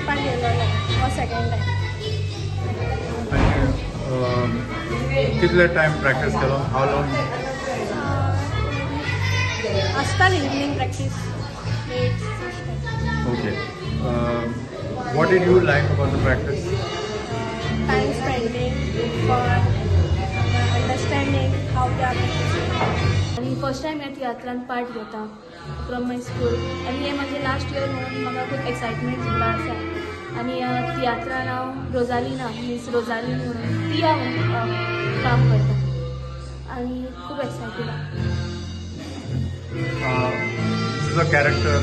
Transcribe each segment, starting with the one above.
Part घेतलेलो हो second time. कितले टाइम प्रॅक्टिस केलो? हाव लॉंग? आसताली evening practice 8. Okay. What did you like about the practice? Time spending, fun, understanding how they are practicing. आणि first time ह्या तियात्रान part घेता from my school आनी हे म्हाजें लास्ट इयर म्हणून म्हाका खूब एक्सायटमेंट सुद्दां आसा. आनी तियात्रान हांव रोजालिना मीन्स रोजालीन म्हणून तिया म्हणून काम करता आनी खूब एक्सायटेड आहा. This is a character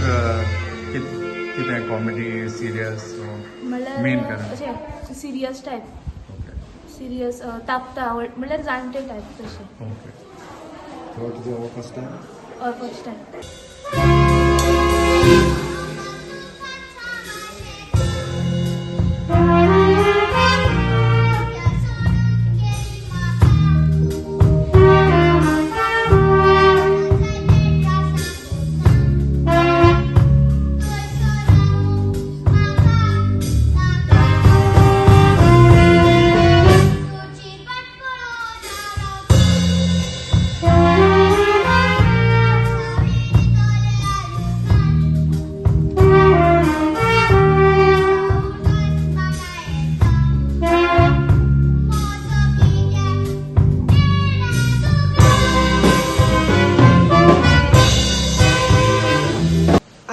कितें कॉमेडी सिरियस मेन म्हणल्यार कॅरेक्टर? अशें सिरियस टायप, ओके सिरियस तापता म्हणल्यार जाणटे टायप तशें. ओके. तो तुझो हो first time? First time.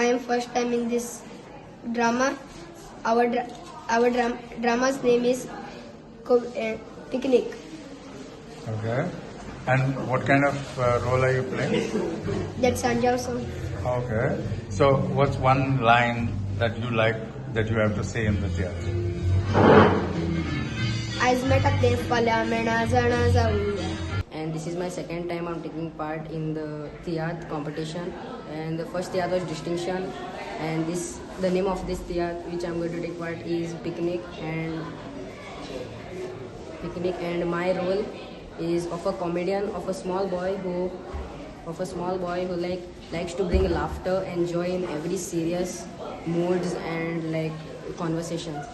I am first time in this drama. Our drama's name is Picnic. Okay. And what kind of role are you playing? That's Sanjay song. Okay. So what's one line that you like that you have to say in the theatre? Eyes met at the Pala Mena Zana Zawiya. And this is my second time I'm taking part in the theatre competition, and the first theatre was distinction, and the name of this theatre which I'm going to take part is Picnic, and my role is of a comedian, of a small boy who likes to bring laughter and joy in every serious moods and like conversations.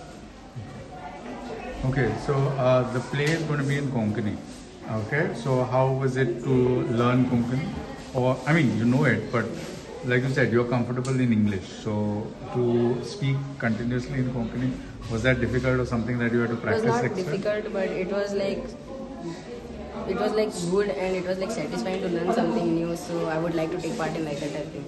Okay. So the play is going to be in Konkani. Okay. So how was it to learn Konkani? Or I mean, you know it, but like you said, you're comfortable in English. So to speak continuously in Konkani, was that difficult or something that you had to It was practice not extra? difficult, but it was like good, and it was like satisfying to learn something new. So I would like to take part in like that type thing.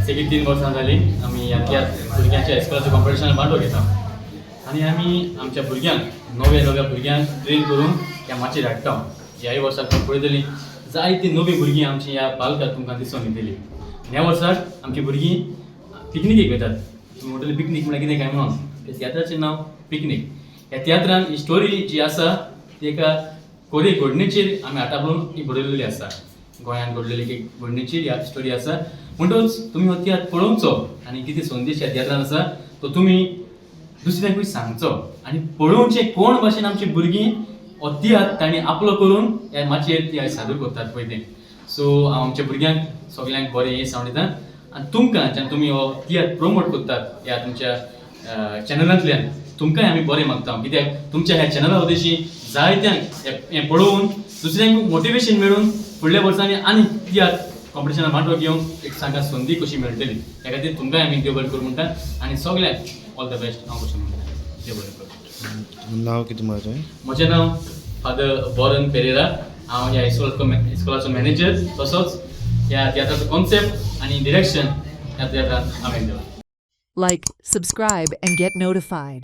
सेगीत 3 वर्सां जाली आमी ह्या भुरग्यांच्या हायस्कुलाच्या कॉम्पिटिशनान वांटो घेता आनी आमी आमच्या भुरग्यांक नव्या भुरग्यांक ट्रेन करून ह्या माचयेर हाडटा. ह्याय वर्साक पळयतली जायती नवी भुरगीं आमची ह्या बालकात तुमकां दिसून येतली. ह्या वर्साक आमची भुरगीं पिकनिकेक वयतात. तुमी म्हणटली पिकनीक म्हळ्यार कितें काय म्हणून, त्या तियात्राचें नांव पिकनीक. ह्या तियात्रान ही स्टोरी जी आसा ती एका कोरे घडणेचेर आमी आटापळून ही बरयलेली आसा. गोंयांत घडलेली एक घडणेचेर ह्या स्टोरी आसा. म्हणटूच तुमी हो तियात्र पळोवचो आनी कितें संदेश ह्या तियात्रान आसा तो तुमी दुसऱ्यांकूय सांगचो आनी पळोवचे कोण भाशेन आमची भुरगीं हो तियात्र तांणी आपलो करून ह्या माचयेर ती सादर करतात पळय तें. सो हांव आमच्या भुरग्यांक सगल्यांक बरें हें सांगता आनी तुमकां जेन्ना तुमी हो तियात्र प्रमोट करतात ह्या तुमच्या चॅनलांतल्यान तुमकांय आमी बरें मागता. कित्याक तुमच्या ह्या चॅनला उद्देशी जायत्यांक हें पळोवन दुसऱ्यांक मोटिवेशन मेळून फुडल्या वर्सांनी आनी तियात्र कॉम्पिटिशनान वांटो घेवंक एक सांगा संदी कशी मेळटली. ह्या खातीर तुमकांय आमी देव बरें करूं म्हणटा आनी सगळ्यांक ऑल द बेस्ट हांव कशें म्हणटा. देव बरें करूं. नाव किती माझं आहे म्हजें नांव फादर वॉरन पेरेरा. हांव ह्या इस्कॉलाचो मॅनेजर. तसोच ह्या तियात्राचो कॉन्सेप्ट आनी डिरेक्शन ह्या तियात्रांत हांवें दिलां. Like, subscribe, and get notified.